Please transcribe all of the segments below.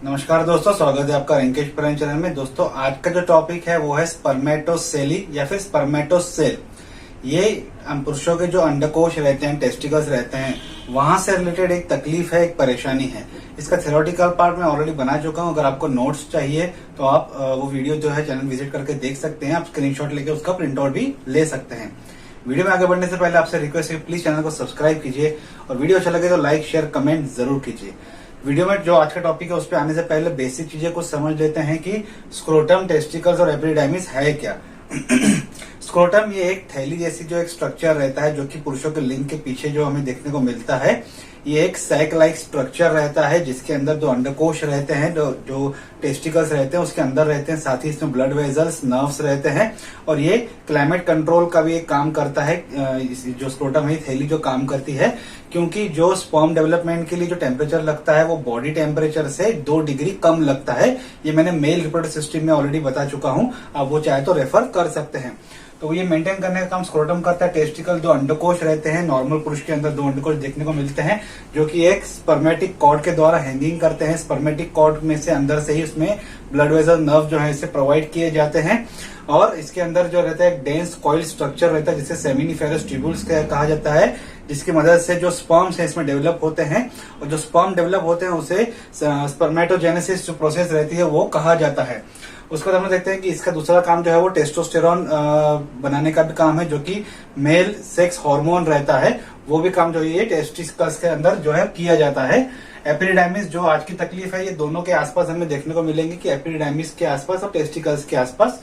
नमस्कार दोस्तों, स्वागत है आपका रिंकेश प्रेम चैनल में। दोस्तों, आज का जो टॉपिक है वो है स्पर्मेटोसेली या फिर स्पर्मेटोसेल। ये हम पुरुषों के जो अंडकोश रहते हैं, टेस्टिकल्स रहते हैं, वहां से रिलेटेड एक तकलीफ है, एक परेशानी है। इसका थ्योरेटिकल पार्ट मैं ऑलरेडी बना चुका हूं। अगर आपको नोट्स चाहिए तो आप वो वीडियो जो है चैनल विजिट करके देख सकते हैं। आप स्क्रीनशॉट लेके उसका प्रिंट आउट भी ले सकते हैं। वीडियो में आगे बढ़ने से पहले आपसे रिक्वेस्ट है, प्लीज चैनल को सब्सक्राइब कीजिए और वीडियो अच्छा लगे तो लाइक शेयर कमेंट जरूर कीजिए। वीडियो में जो आज का टॉपिक है उस पर आने से पहले बेसिक चीजें कुछ समझ लेते हैं कि स्क्रोटम, टेस्टिकल्स और एपिडिडाइमिस है क्या। स्क्रोटम ये एक थैली जैसी जो एक स्ट्रक्चर रहता है, जो कि पुरुषों के लिंग के पीछे जो हमें देखने को मिलता है। ये एक सैक लाइक स्ट्रक्चर रहता है जिसके अंदर दो अंडकोश रहते हैं, जो टेस्टिकल्स रहते हैं उसके अंदर रहते हैं। साथ ही इसमें ब्लड वेजल्स, नर्व्स रहते हैं और ये क्लाइमेट कंट्रोल का भी एक काम करता है। जो स्क्रोटम है, थैली जो काम करती है, क्योंकि जो स्पर्म डेवलपमेंट के लिए जो टेम्परेचर लगता है वो बॉडी टेम्परेचर से 2 डिग्री कम लगता है। ये मैंने मेल रिप्रोडक्टिव सिस्टम में ऑलरेडी बता चुका हूं, आप वो चाहे तो रेफर कर सकते हैं। तो ये मेंटेन करने का काम स्क्रोटम करता है। टेस्टिकल दो अंडकोश रहते हैं, नॉर्मल पुरुष के अंदर 2 अंडकोश देखने को मिलते हैं, जो कि एक स्पर्मेटिक कॉर्ड के द्वारा हैंगिंग करते हैं। स्पर्मेटिक कॉर्ड में से अंदर से ही उसमें ब्लड वेसल, नर्व जो है इसे प्रोवाइड किए जाते हैं। और इसके अंदर जो रहता है एक डेंस कॉइल स्ट्रक्चर रहता है जिसे सेमिनिफेरस ट्यूब्यूल्स कहा जाता है, जिसकी मदद से जो स्पर्म्स है इसमें डेवलप होते हैं। और जो स्पर्म डेवलप होते हैं उसे स्पर्मेटोजेनेसिस जो प्रोसेस रहती है वो कहा जाता है। उसके बाद हम देखते हैं कि इसका दूसरा काम जो है वो टेस्टोस्टेरॉन बनाने का भी काम है, जो कि मेल सेक्स हार्मोन रहता है। वो भी काम जो ये टेस्टिकल्स के अंदर जो है किया जाता है। एपिडिडाइमिस जो आज की तकलीफ है, ये दोनों के आसपास हमें देखने को मिलेंगे कि एपिडिडाइमिस के आसपास और टेस्टिकल्स के आसपास।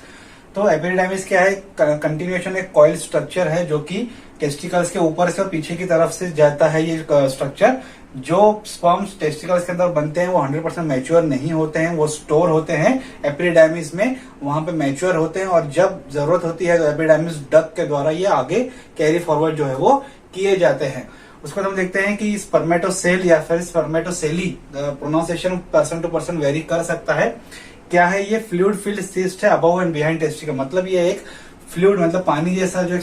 तो एपिडिडाइमिस क्या है? कंटिन्यूएशन एक कॉइल स्ट्रक्चर है जो कि टेस्टिकल्स के ऊपर से और पीछे की तरफ से जाता है। ये स्ट्रक्चर जो स्पर्म्स टेस्टिकल्स के अंदर बनते हैं वो 100% मैच्योर नहीं होते हैं, वो स्टोर होते हैं एपिडिडाइमिस में, वहां पे मैच्योर होते हैं। और जब जरूरत होती है तो एपिडिडाइमिस डक्ट के द्वारा ये आगे कैरी फॉरवर्ड जो है वो किए जाते हैं। उसको हम देखते हैं कि स्पर्मेटोसेल या फिर spermatocele, pronunciation person to person vary कर सकता है। क्या है ये? फ्लूइड फिल्ड सिस्ट है अबव एंड बिहाइंड टेस्टिकल। मतलब ये एक फ्लूइड, मतलब पानी जैसा जो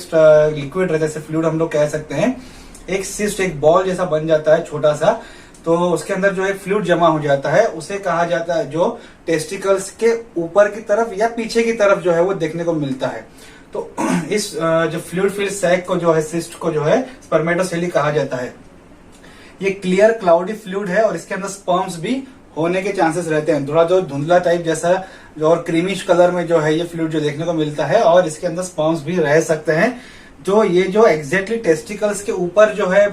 लिक्विड रहता है, जैसे फ्लूइड हम लोग कह सकते हैं। एक सिस्ट, एक बॉल जैसा बन जाता है छोटा सा, तो उसके अंदर जो एक फ्लूइड जमा हो जाता है उसे कहा जाता है, जो टेस्टिकल्स के ऊपर की तरफ या पीछे की तरफ जो है वो देखने को मिलता है। तो इस जो फ्लूइड फिल्ड सैक को जो है, सिस्ट को जो है स्पर्मेटोसेली कहा जाता है। ये क्लियर क्लाउडी फ्लूइड है और इसके अंदर स्पर्म्स भी होने के चांसेस रहते हैं। थोड़ा जो धुंधला टाइप जैसा जो और क्रीमिश कलर में जो है ये फ्लूइड जो देखने को मिलता है, और इसके अंदर स्पर्म्स भी रह सकते हैं। जो एग्जैक्टली टेस्टिकल्स के ऊपर जो है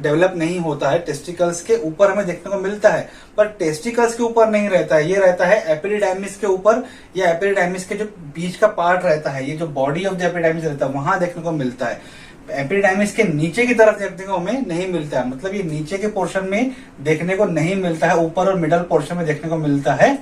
डेवलप नहीं होता है, टेस्टिकल्स के ऊपर हमें देखने को मिलता है, पर टेस्टिकल्स के ऊपर नहीं रहता है। ये रहता है एपिडिडाइमिस के ऊपर, या एपिडिडाइमिस के जो बीच का पार्ट रहता है, ये जो बॉडी ऑफ द एपिडिडाइमिस रहता है वहां देखने को मिलता है। एपिडिडाइमिस के नीचे की तरफ देखने को हमें नहीं मिलता है, मतलब ये नीचे के पोर्शन में देखने को नहीं मिलता है, ऊपर और मिडल पोर्शन में देखने को मिलता है।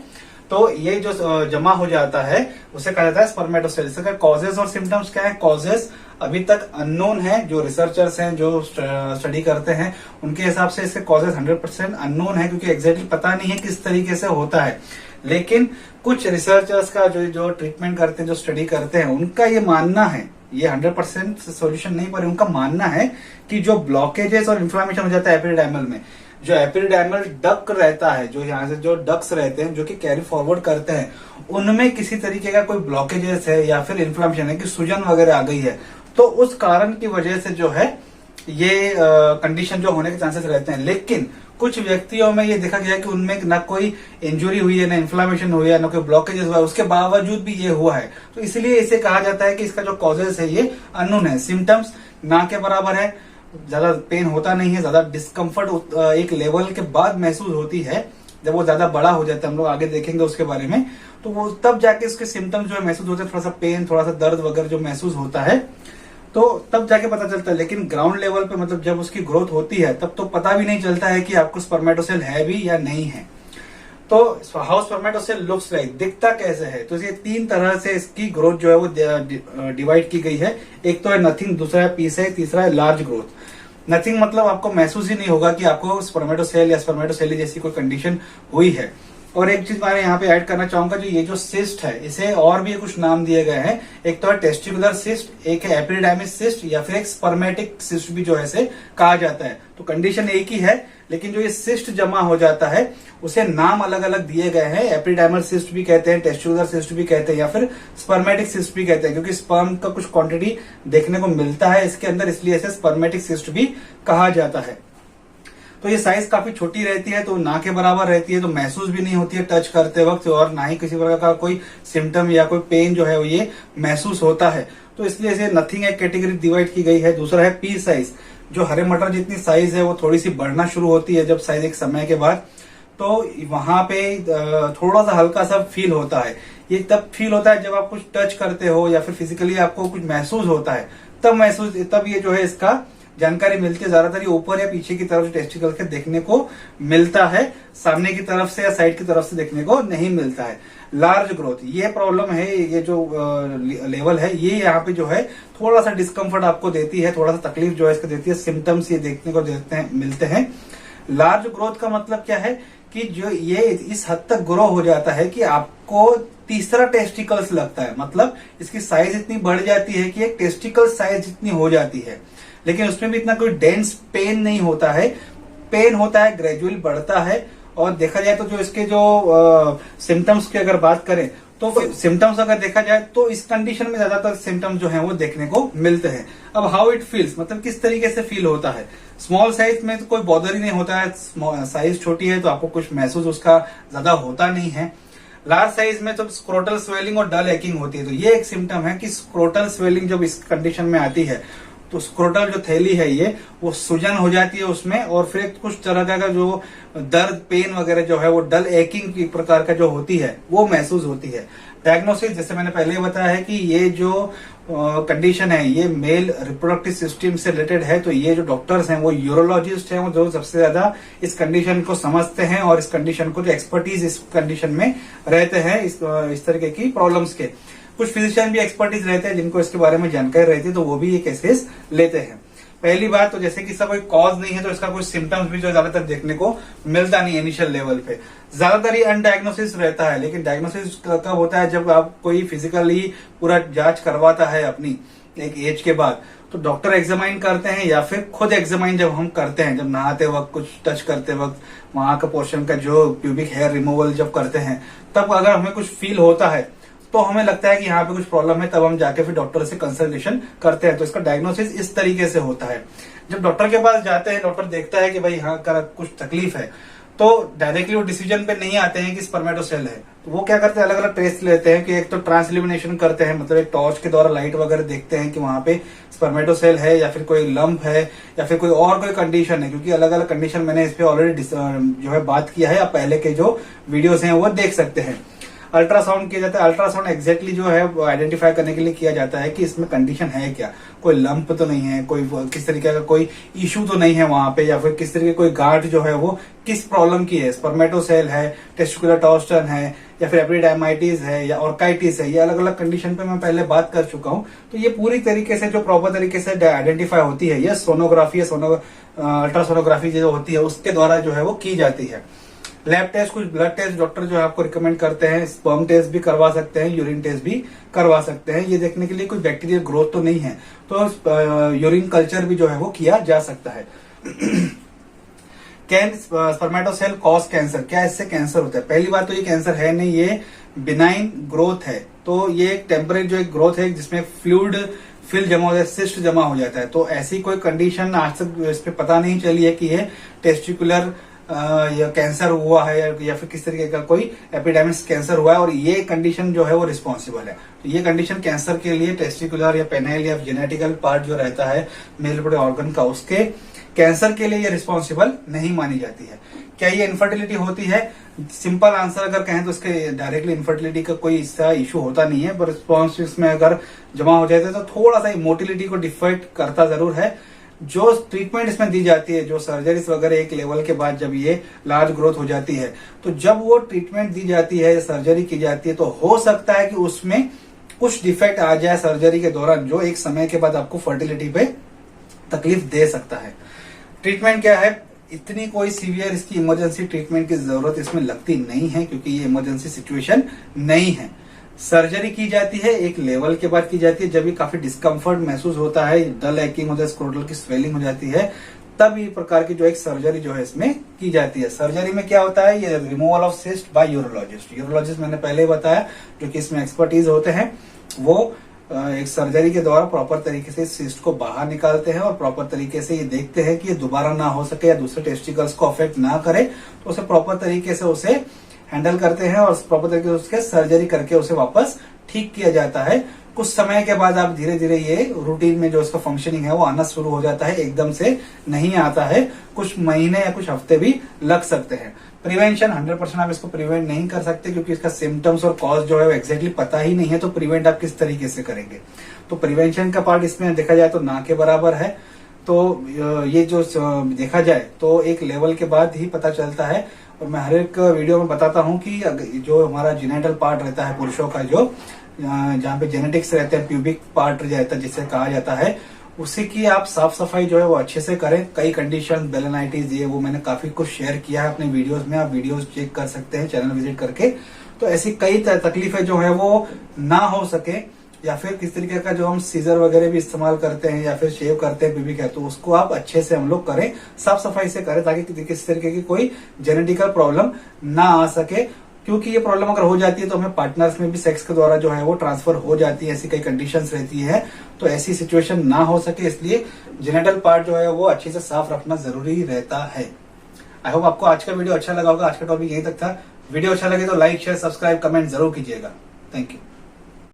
तो ये जो जमा हो जाता है उसे कहा जाता है स्पर्मेटोसेल। इसका कॉजेस और सिम्टम्स क्या है? कॉजेस अभी तक अननोन है। जो रिसर्चर्स हैं, जो स्टडी करते हैं, उनके हिसाब से इसके कॉजेस 100% अननोन है, क्योंकि एग्जैक्टली पता नहीं है किस तरीके से होता है। लेकिन कुछ रिसर्चर्स का जो ट्रीटमेंट करते हैं, जो स्टडी करते हैं, उनका ये मानना है, ये 100% सोल्यूशन नहीं, पर उनका मानना है कि जो ब्लॉकेजेस और इन्फ्लामेशन हो जाता है एपिडिडाइमल में, जो एपिडिडाइमल डक्ट रहता है, जो यहाँ से जो डक्ट्स रहते हैं जो कि कैरी फॉरवर्ड करते हैं, उनमें किसी तरीके का कोई ब्लॉकेजेस है या फिर इन्फ्लामेशन है कि सूजन वगैरह आ गई है, तो उस कारण की वजह से जो है ये कंडीशन जो होने के चांसेस रहते हैं। लेकिन कुछ व्यक्तियों में ये देखा गया कि उनमें ना कोई इंजुरी हुई है, ना इन्फ्लामेशन हुई है, ना कोई ब्लॉकेजेस हुआ है, उसके बावजूद भी ये हुआ है। तो इसलिए इसे कहा जाता है कि इसका जो कॉजेस है ये अननोन है। सिम्टम्स ना के बराबर है, ज्यादा पेन होता नहीं है, ज्यादा डिस्कम्फर्ट एक लेवल के बाद महसूस होती है। जब वो ज्यादा बड़ा हो जाता है, हम लोग आगे देखेंगे उसके बारे में, तो वो तब जाके उसके सिम्टम्स जो है महसूस होते हैं, थोड़ा सा पेन, थोड़ा सा दर्द वगैरह जो महसूस होता है, तो तब जाके पता चलता है। लेकिन ग्राउंड लेवल पे, मतलब जब उसकी ग्रोथ होती है, तब तो पता भी नहीं चलता है कि आपको स्पर्मेटोसेल है भी या नहीं है। तो हाउ स्पर्मेटोसेल लुक्स लाइक, दिखता कैसे है? तो ये 3 तरह से इसकी ग्रोथ जो है वो डिवाइड की गई है। एक तो है नथिंग, दूसरा है पीस है, तीसरा है लार्ज ग्रोथ। नथिंग मतलब आपको महसूस ही नहीं होगा कि आपको स्पर्मेटोसेल या स्पर्मेटोसेली जैसी कोई कंडीशन हुई है। और एक चीज मैं यहाँ पे ऐड करना चाहूंगा, जो ये जो सिस्ट है इसे और भी कुछ नाम दिए गए हैं। एक तो है टेस्टिकुलर सिस्ट, एक है एपिडिडाइमिस सिस्ट, या फिर एक स्पर्मेटिक सिस्ट भी जो है इसे कहा जाता है। तो कंडीशन एक ही है, लेकिन जो ये सिस्ट जमा हो जाता है उसे नाम अलग अलग दिए गए हैं। एपिडिडाइमल सिस्ट भी कहते हैं, टेस्टिकुलर सिस्ट भी कहते हैं, या फिर स्पर्मेटिक सिस्ट भी कहते हैं, क्योंकि स्पर्म का कुछ क्वांटिटी देखने को मिलता है इसके अंदर, इसलिए इसे स्पर्मेटिक सिस्ट भी कहा जाता है। तो ये साइज काफी छोटी रहती है, तो ना के बराबर रहती है, तो महसूस भी नहीं होती है टच करते वक्त, और ना ही किसी प्रकार का कोई सिम्टम या कोई पेन जो है वो ये महसूस होता है। तो इसलिए इसे नथिंग एक कैटेगरी डिवाइड की गई है। दूसरा है पी साइज, जो हरे मटर जितनी साइज है वो थोड़ी सी बढ़ना शुरू होती है जब साइज एक समय के बाद, तो वहां पे थोड़ा सा हल्का सा फील होता है। ये तब फील होता है जब आप कुछ टच करते हो या फिर फिजिकली आपको कुछ महसूस होता है, तब ये जो है इसका जानकारी मिलती है। ज्यादातर ये ऊपर या पीछे की तरफ टेस्टिकल के देखने को मिलता है, सामने की तरफ से या साइड की तरफ से देखने को नहीं मिलता है। लार्ज ग्रोथ, ये प्रॉब्लम है, ये जो लेवल है ये यहाँ पे जो है थोड़ा सा डिस्कम्फर्ट आपको देती है, थोड़ा सा तकलीफ जो है इसको देती है, सिम्टम्स ये देखने को मिलते हैं। लार्ज ग्रोथ का मतलब क्या है कि जो ये इस हद तक ग्रो हो जाता है कि आपको तीसरा टेस्टिकल्स लगता है, मतलब इसकी साइज इतनी बढ़ जाती है कि एक टेस्टिकल साइज जितनी हो जाती है, लेकिन उसमें भी इतना कोई डेंस पेन नहीं होता है। पेन होता है, ग्रेजुअली बढ़ता है। और देखा जाए तो जो इसके जो सिम्टम्स की अगर बात करें तो सिम्टम्स अगर देखा जाए तो इस कंडीशन में ज्यादातर सिम्टम्स जो हैं वो देखने को मिलते हैं। अब हाउ इट फील्स, मतलब किस तरीके से फील होता है। स्मॉल साइज में तो कोई बॉदर ही नहीं होता है, साइज छोटी है तो आपको कुछ महसूस उसका ज्यादा होता नहीं है। लार्ज साइज में तो स्क्रोटल स्वेलिंग और डल एकिंग होती है, तो ये एक सिम्टम है कि स्क्रोटल स्वेलिंग जब इस कंडीशन में आती है तो स्क्रोटल जो थैली है ये वो सूजन हो जाती है उसमें, और फिर कुछ तरह का जो दर्द पेन वगैरह जो है वो डल एकिंग की प्रकार का जो होती है वो महसूस होती है। डायग्नोसिस, जैसे मैंने पहले ही बताया है कि ये जो कंडीशन है ये मेल रिप्रोडक्टिव सिस्टम से रिलेटेड है, तो ये जो डॉक्टर्स हैं वो यूरोलॉजिस्ट हैं, वो जो सबसे ज्यादा इस कंडीशन को समझते हैं और इस कंडीशन को जो एक्सपर्टीज इस कंडीशन में रहते हैं इस तरीके की प्रॉब्लम्स के। कुछ फिजिशियन भी एक्सपर्टीज रहते हैं जिनको इसके बारे में जानकारी रहती है, तो वो भी ये केसेस लेते हैं। पहली बात तो जैसे कि इसका कोई कॉज नहीं है तो इसका कोई सिम्टम्स भी जो ज्यादातर देखने को मिलता नहीं इनिशियल लेवल पे, ज्यादातर ही अनडायग्नोसिस रहता है। लेकिन डायग्नोसिस कब होता है, जब आप कोई फिजिकली पूरा जांच करवाता है अपनी एक एज के बाद, तो डॉक्टर एग्जामाइन करते हैं या फिर खुद एग्जामाइन जब हम करते हैं, जब नहाते वक्त कुछ टच करते वक्त वहां का पोर्शन का जो प्यूबिक हेयर रिमूवल जब करते हैं, तब अगर हमें कुछ फील होता है तो हमें लगता है कि यहाँ पे कुछ प्रॉब्लम है, तब हम जाके फिर डॉक्टर से कंसल्टेशन करते हैं। तो इसका डायग्नोसिस इस तरीके से होता है। जब डॉक्टर के पास जाते हैं, डॉक्टर देखता है कि भाई हाँ कुछ तकलीफ है, तो डायरेक्टली वो डिसीजन पे नहीं आते हैं कि स्पर्मेटोसेल है। तो वो क्या करते हैं, अलग अलग टेस्ट लेते हैं कि एक तो ट्रांसल्यूमिनेशन करते हैं, मतलब एक टॉर्च के द्वारा लाइट वगैरह देखते हैं कि वहां पे स्पर्मेटोसेल है या फिर कोई लंप है या फिर कोई और कोई कंडीशन है, क्योंकि अलग अलग कंडीशन मैंने इस पे ऑलरेडी जो है बात किया है, आप पहले के जो वीडियोस हैं वो देख सकते हैं। अल्ट्रासाउंड किया जाता है। अल्ट्रासाउंड एग्जैक्टली जो है वो आइडेंटिफाई करने के लिए किया जाता है कि इसमें कंडीशन है क्या, कोई लंप तो नहीं है, कोई किस तरीके का कोई इशू तो नहीं है वहां पे, या फिर किस तरीके कोई गांठ जो है वो किस प्रॉब्लम की है, स्पर्मेटोसेल है, टेस्टिकुलर टॉर्शन है, या फिर एपिडाइमाइटिस है या ऑर्काइटिस है। ये अलग अलग कंडीशन पे मैं पहले बात कर चुका हूँ। तो ये पूरी तरीके से जो प्रॉपर तरीके से आइडेंटिफाई होती है, ये सोनोग्राफी अल्ट्रासोनोग्राफी जो होती है उसके द्वारा जो है वो की जाती है। लैब टेस्ट, कुछ ब्लड टेस्ट डॉक्टर जो है आपको रिकमेंड करते हैं, स्पर्म टेस्ट भी करवा सकते हैं, यूरिन टेस्ट भी करवा सकते हैं, ये देखने के लिए कोई बैक्टीरियल ग्रोथ तो नहीं है। तो यूरिन कल्चर भी जो है वो किया जा सकता है। कैन स्पर्मेटोसेल कॉज कैंसर, क्या इससे कैंसर होता है? पहली बात तो ये कैंसर है नहीं, ये बिनाइन ग्रोथ है। तो ये एक टेम्परेरी जो एक ग्रोथ है जिसमें फ्लूइड फिल जमा हो जाता है, सिस्ट जमा हो जाता है। तो ऐसी कोई कंडीशन आज तक इस पे पता नहीं चली है कि ये टेस्टिकुलर या कैंसर हुआ है या फिर किस तरीके का कोई एपिडेमिक्स कैंसर हुआ है और ये कंडीशन जो है वो रिस्पॉन्सिबल है। तो ये कंडीशन कैंसर के लिए टेस्टिकुलर या पेनाइल या जेनेटिकल पार्ट जो रहता है मेल रिप्रोडक्टिव ऑर्गन का, उसके कैंसर के लिए ये रिस्पॉन्सिबल नहीं मानी जाती है। क्या ये इनफर्टिलिटी होती है? सिंपल आंसर अगर कहें तो इसके डायरेक्टली इनफर्टिलिटी का कोई इसका इशू होता नहीं है, पर रिस्पॉन्स में अगर जमा हो जाते हैं तो थोड़ा सा मोटिलिटी को डिफेक्ट करता जरूर है। जो ट्रीटमेंट इसमें दी जाती है, जो सर्जरीज वगैरह एक लेवल के बाद जब ये लार्ज ग्रोथ हो जाती है, तो जब वो ट्रीटमेंट दी जाती है, सर्जरी की जाती है, तो हो सकता है कि उसमें कुछ डिफेक्ट आ जाए सर्जरी के दौरान, जो एक समय के बाद आपको फर्टिलिटी पे तकलीफ दे सकता है। ट्रीटमेंट क्या है? इतनी कोई सीवियर इसकी इमरजेंसी ट्रीटमेंट की जरूरत इसमें लगती नहीं है, क्योंकि ये इमरजेंसी सिचुएशन नहीं है। सर्जरी की जाती है एक लेवल के बाद की जाती है, जब भी काफी डिस्कम्फर्ट महसूस होता है, डल एक्टिंग होता है, स्क्रोटल की स्वेलिंग हो जाती है, तब ये प्रकार की जो एक सर्जरी जो है इसमें की जाती है। सर्जरी में क्या होता है, ये removal of cyst by urologist. Urologist मैंने पहले ही बताया, जो कि इसमें एक्सपर्टीज होते हैं, वो एक सर्जरी के द्वारा प्रॉपर तरीके से सिस्ट को बाहर निकालते हैं और प्रॉपर तरीके से ये देखते हैं कि ये दोबारा ना हो सके या दूसरे टेस्टिकल्स को अफेक्ट ना करे, तो उसे प्रॉपर तरीके से उसे हैंडल करते हैं और प्रॉपर तरीके से उसके सर्जरी करके उसे वापस ठीक किया जाता है। कुछ समय के बाद आप धीरे धीरे ये रूटीन में जो उसका फंक्शनिंग है वो आना शुरू हो जाता है, एकदम से नहीं आता है, कुछ महीने या कुछ हफ्ते भी लग सकते हैं। प्रिवेंशन 100% आप इसको प्रिवेंट नहीं कर सकते, क्योंकि इसका सिम्टम्स और कॉज जो है वो एग्जैक्टली पता ही नहीं है, तो प्रिवेंट आप किस तरीके से करेंगे। तो प्रिवेंशन का पार्ट इसमें देखा जाए तो ना के बराबर है। तो ये जो देखा जाए तो एक लेवल के बाद ही पता चलता है, और मैं हर एक वीडियो में बताता हूँ कि जो हमारा जेनेटल पार्ट रहता है पुरुषों का, जो जहाँ पे जेनेटिक्स रहते हैं, प्यूबिक पार्ट रहता है जिसे कहा जाता है, उसी की आप साफ सफाई जो है वो अच्छे से करें। कई कंडीशन बेलेनाइटिस ये वो मैंने काफी कुछ शेयर किया है अपने वीडियोस में, आप वीडियोस चेक कर सकते हैं चैनल विजिट करके। तो ऐसी कई तकलीफें जो है वो ना हो सके, या फिर किस तरीके का जो हम सीजर वगैरह भी इस्तेमाल करते हैं या फिर शेव करते हैं प्यूबिक हेयर, तो उसको आप अच्छे से हम लोग करें, साफ सफाई से करें, ताकि किसी तरीके की कोई जेनेटिकल प्रॉब्लम ना आ सके। क्योंकि ये प्रॉब्लम अगर हो जाती है तो हमें पार्टनर्स में भी सेक्स के द्वारा जो है वो ट्रांसफर हो जाती है, ऐसी कई कंडीशंस रहती है, तो ऐसी सिचुएशन ना हो सके, इसलिए जेनेटल पार्ट जो है वो अच्छे से साफ रखना जरूरी रहता है। आई होप आपको आज का वीडियो अच्छा लगा होगा। आज का टॉपिक यहीं तक था। वीडियो अच्छा लगे तो लाइक शेयर सब्सक्राइब कमेंट जरूर कीजिएगा। Thank you.